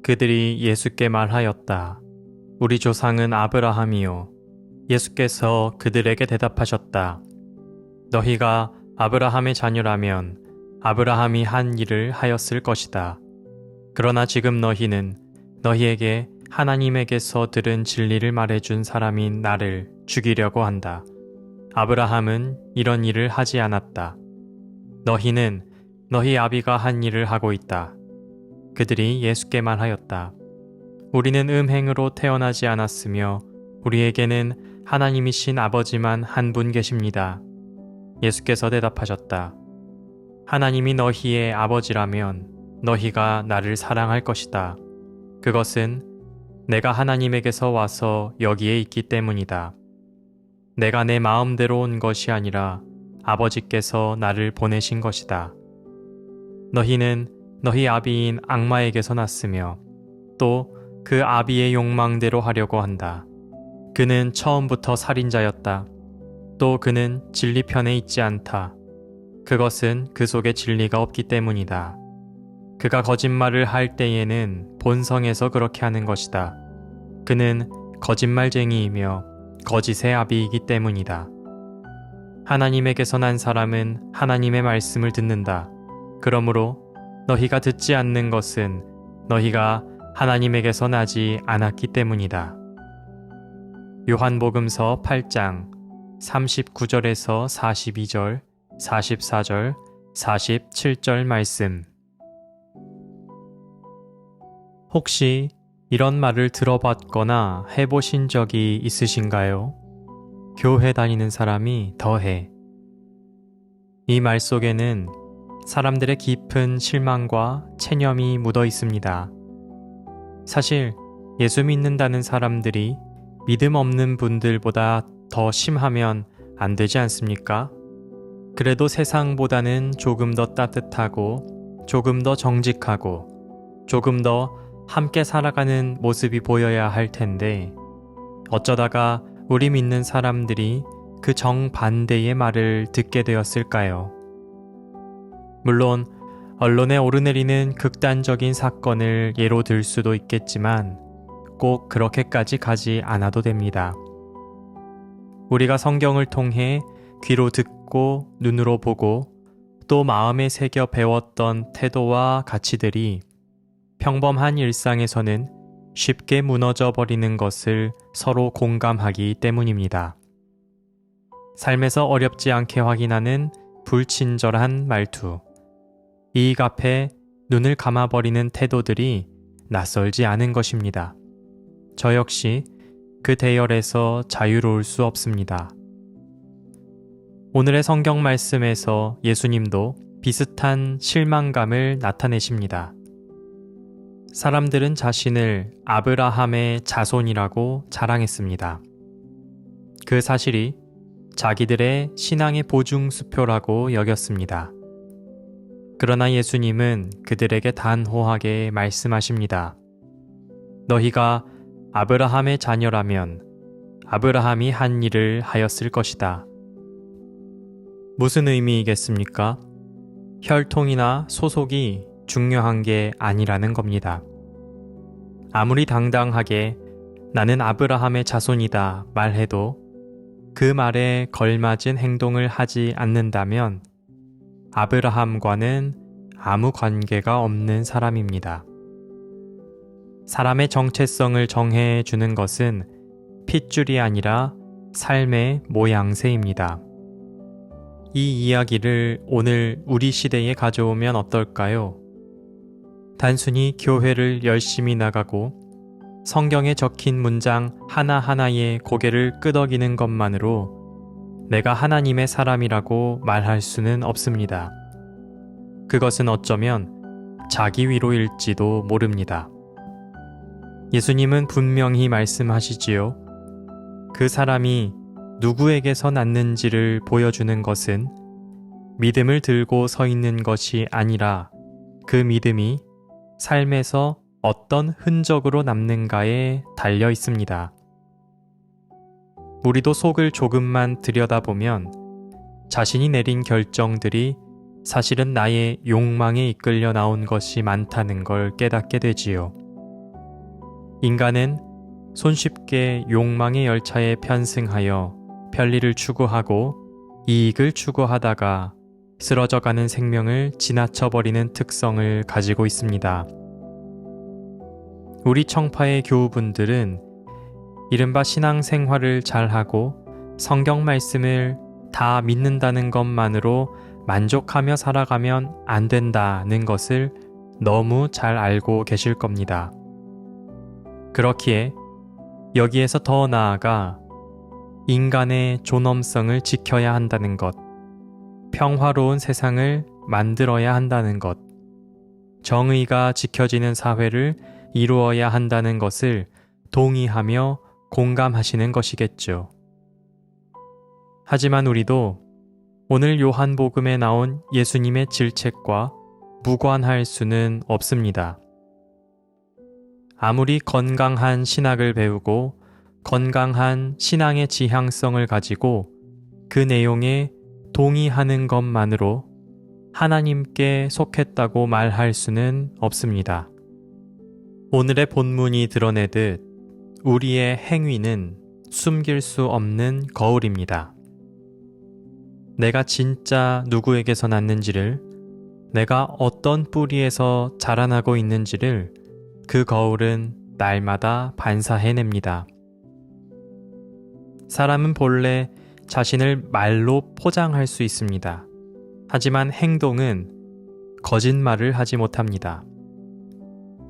그들이 예수께 말하였다. 우리 조상은 아브라함이요. 예수께서 그들에게 대답하셨다. 너희가 아브라함의 자녀라면 아브라함이 한 일을 하였을 것이다. 그러나 지금 너희는 너희에게 하나님에게서 들은 진리를 말해준 사람인 나를 죽이려고 한다. 아브라함은 이런 일을 하지 않았다. 너희는 너희 아비가 한 일을 하고 있다. 그들이 예수께 말하였다. 우리는 음행으로 태어나지 않았으며 우리에게는 하나님이신 아버지만 한 분 계십니다. 예수께서 대답하셨다. 하나님이 너희의 아버지라면 너희가 나를 사랑할 것이다. 그것은 내가 하나님에게서 와서 여기에 있기 때문이다. 내가 내 마음대로 온 것이 아니라 아버지께서 나를 보내신 것이다. 너희는 너희 아비인 악마에게서 났으며 또 그 아비의 욕망대로 하려고 한다. 그는 처음부터 살인자였다. 또 그는 진리 편에 있지 않다. 그것은 그 속에 진리가 없기 때문이다. 그가 거짓말을 할 때에는 본성에서 그렇게 하는 것이다. 그는 거짓말쟁이이며 거짓의 아비이기 때문이다. 하나님에게서 난 사람은 하나님의 말씀을 듣는다. 그러므로 너희가 듣지 않는 것은 너희가 하나님에게서 나지 않았기 때문이다. 요한복음서 8장 39절에서 42절, 44절, 47절 말씀. 혹시 이런 말을 들어봤거나 해보신 적이 있으신가요? 교회 다니는 사람이 더해. 이 말 속에는 사람들의 깊은 실망과 체념이 묻어 있습니다. 사실 예수 믿는다는 사람들이 믿음 없는 분들보다 더 심하면 안 되지 않습니까? 그래도 세상보다는 조금 더 따뜻하고 조금 더 정직하고 조금 더 함께 살아가는 모습이 보여야 할 텐데 어쩌다가 우리 믿는 사람들이 그 정반대의 말을 듣게 되었을까요? 물론 언론에 오르내리는 극단적인 사건을 예로 들 수도 있겠지만 꼭 그렇게까지 가지 않아도 됩니다. 우리가 성경을 통해 귀로 듣고 눈으로 보고 또 마음에 새겨 배웠던 태도와 가치들이 평범한 일상에서는 쉽게 무너져 버리는 것을 서로 공감하기 때문입니다. 삶에서 어렵지 않게 확인하는 불친절한 말투, 이익 앞에 눈을 감아버리는 태도들이 낯설지 않은 것입니다. 저 역시 그 대열에서 자유로울 수 없습니다. 오늘의 성경 말씀에서 예수님도 비슷한 실망감을 나타내십니다. 사람들은 자신을 아브라함의 자손이라고 자랑했습니다. 그 사실이 자기들의 신앙의 보증수표라고 여겼습니다. 그러나 예수님은 그들에게 단호하게 말씀하십니다. 너희가 아브라함의 자녀라면 아브라함이 한 일을 하였을 것이다. 무슨 의미이겠습니까? 혈통이나 소속이 중요한 게 아니라는 겁니다. 아무리 당당하게 나는 아브라함의 자손이다 말해도 그 말에 걸맞은 행동을 하지 않는다면 아브라함과는 아무 관계가 없는 사람입니다. 사람의 정체성을 정해주는 것은 핏줄이 아니라 삶의 모양새입니다. 이 이야기를 오늘 우리 시대에 가져오면 어떨까요? 단순히 교회를 열심히 나가고 성경에 적힌 문장 하나하나에 고개를 끄덕이는 것만으로 내가 하나님의 사람이라고 말할 수는 없습니다. 그것은 어쩌면 자기 위로일지도 모릅니다. 예수님은 분명히 말씀하시지요. 그 사람이 누구에게서 났는지를 보여주는 것은 믿음을 들고 서 있는 것이 아니라 그 믿음이 삶에서 어떤 흔적으로 남는가에 달려 있습니다. 우리도 속을 조금만 들여다보면 자신이 내린 결정들이 사실은 나의 욕망에 이끌려 나온 것이 많다는 걸 깨닫게 되지요. 인간은 손쉽게 욕망의 열차에 편승하여 편리를 추구하고 이익을 추구하다가 쓰러져가는 생명을 지나쳐버리는 특성을 가지고 있습니다. 우리 청파의 교우분들은 이른바 신앙생활을 잘하고 성경 말씀을 다 믿는다는 것만으로 만족하며 살아가면 안 된다는 것을 너무 잘 알고 계실 겁니다. 그렇기에 여기에서 더 나아가 인간의 존엄성을 지켜야 한다는 것, 평화로운 세상을 만들어야 한다는 것, 정의가 지켜지는 사회를 이루어야 한다는 것을 동의하며 공감하시는 것이겠죠. 하지만 우리도 오늘 요한복음에 나온 예수님의 질책과 무관할 수는 없습니다. 아무리 건강한 신학을 배우고 건강한 신앙의 지향성을 가지고 그 내용에 동의하는 것만으로 하나님께 속했다고 말할 수는 없습니다. 오늘의 본문이 드러내듯 우리의 행위는 숨길 수 없는 거울입니다. 내가 진짜 누구에게서 났는지를, 내가 어떤 뿌리에서 자라나고 있는지를 그 거울은 날마다 반사해냅니다. 사람은 본래 자신을 말로 포장할 수 있습니다. 하지만 행동은 거짓말을 하지 못합니다.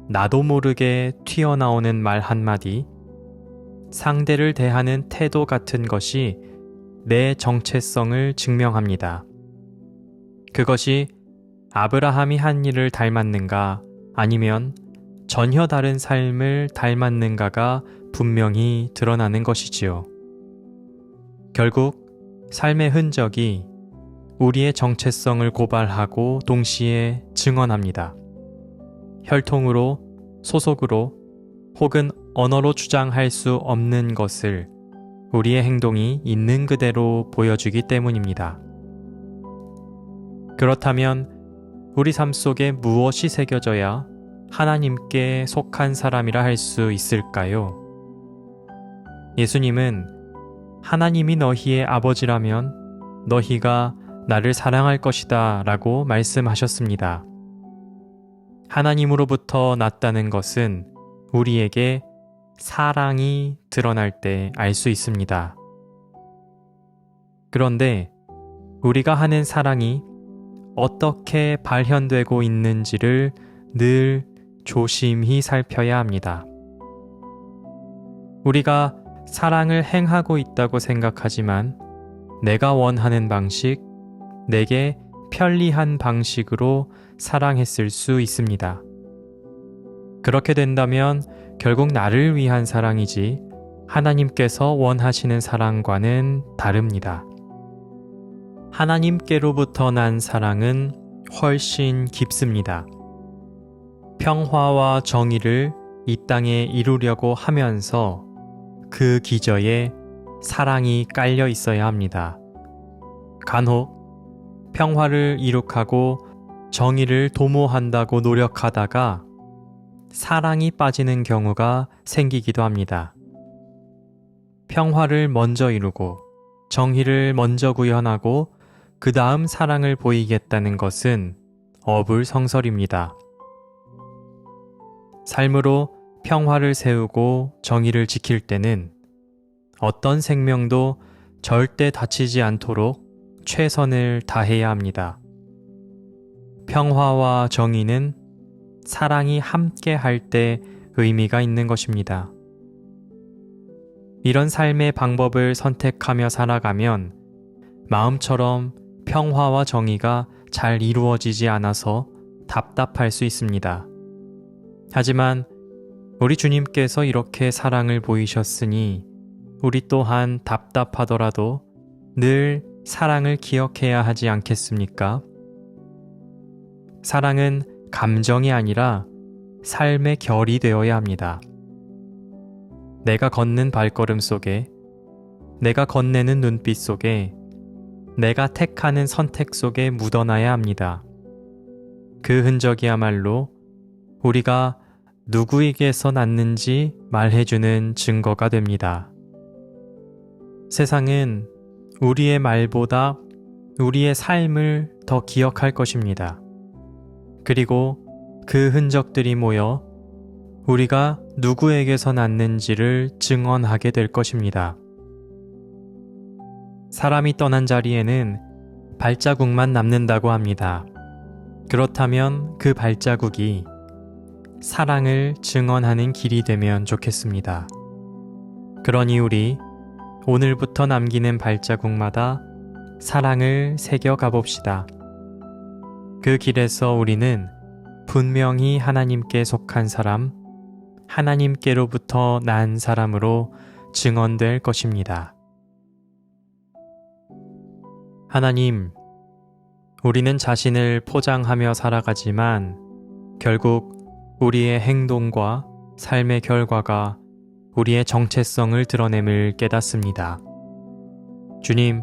나도 모르게 튀어나오는 말 한마디, 상대를 대하는 태도 같은 것이 내 정체성을 증명합니다. 그것이 아브라함이 한 일을 닮았는가 아니면 전혀 다른 삶을 닮았는가가 분명히 드러나는 것이지요. 결국 삶의 흔적이 우리의 정체성을 고발하고 동시에 증언합니다. 혈통으로, 소속으로 혹은 언어로 주장할 수 없는 것을 우리의 행동이 있는 그대로 보여주기 때문입니다. 그렇다면 우리 삶 속에 무엇이 새겨져야 하나님께 속한 사람이라 할 수 있을까요? 예수님은 하나님이 너희의 아버지라면 너희가 나를 사랑할 것이다 라고 말씀하셨습니다. 하나님으로부터 났다는 것은 우리에게 사랑이 드러날 때 알 수 있습니다. 그런데 우리가 하는 사랑이 어떻게 발현되고 있는지를 늘 조심히 살펴야 합니다. 우리가 사랑을 행하고 있다고 생각하지만 내가 원하는 방식, 내게 편리한 방식으로 사랑했을 수 있습니다. 그렇게 된다면 결국 나를 위한 사랑이지 하나님께서 원하시는 사랑과는 다릅니다. 하나님께로부터 난 사랑은 훨씬 깊습니다. 평화와 정의를 이 땅에 이루려고 하면서 그 기저에 사랑이 깔려 있어야 합니다. 간혹 평화를 이룩하고 정의를 도모한다고 노력하다가 사랑이 빠지는 경우가 생기기도 합니다. 평화를 먼저 이루고 정의를 먼저 구현하고 그 다음 사랑을 보이겠다는 것은 어불성설입니다. 삶으로 평화를 세우고 정의를 지킬 때는 어떤 생명도 절대 다치지 않도록 최선을 다해야 합니다. 평화와 정의는 사랑이 함께 할 때 의미가 있는 것입니다. 이런 삶의 방법을 선택하며 살아가면 마음처럼 평화와 정의가 잘 이루어지지 않아서 답답할 수 있습니다. 하지만 우리 주님께서 이렇게 사랑을 보이셨으니 우리 또한 답답하더라도 늘 사랑을 기억해야 하지 않겠습니까? 사랑은 감정이 아니라 삶의 결이 되어야 합니다. 내가 걷는 발걸음 속에, 내가 건네는 눈빛 속에, 내가 택하는 선택 속에 묻어나야 합니다. 그 흔적이야말로 우리가 누구에게서 났는지 말해주는 증거가 됩니다. 세상은 우리의 말보다 우리의 삶을 더 기억할 것입니다. 그리고 그 흔적들이 모여 우리가 누구에게서 났는지를 증언하게 될 것입니다. 사람이 떠난 자리에는 발자국만 남는다고 합니다. 그렇다면 그 발자국이 사랑을 증언하는 길이 되면 좋겠습니다. 그러니 우리 오늘부터 남기는 발자국마다 사랑을 새겨가 봅시다. 그 길에서 우리는 분명히 하나님께 속한 사람, 하나님께로부터 난 사람으로 증언될 것입니다. 하나님, 우리는 자신을 포장하며 살아가지만 결국 우리의 행동과 삶의 결과가 우리의 정체성을 드러냄을 깨닫습니다. 주님,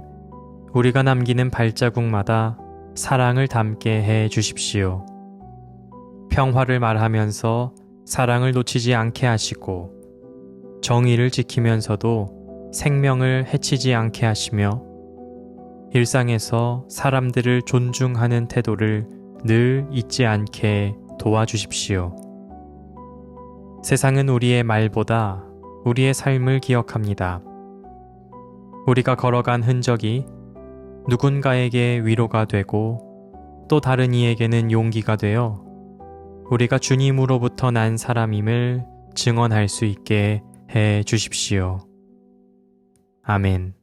우리가 남기는 발자국마다 사랑을 담게 해 주십시오. 평화를 말하면서 사랑을 놓치지 않게 하시고 정의를 지키면서도 생명을 해치지 않게 하시며 일상에서 사람들을 존중하는 태도를 늘 잊지 않게 도와주십시오. 세상은 우리의 말보다 우리의 삶을 기억합니다. 우리가 걸어간 흔적이 누군가에게 위로가 되고 또 다른 이에게는 용기가 되어 우리가 주님으로부터 난 사람임을 증언할 수 있게 해 주십시오. 아멘.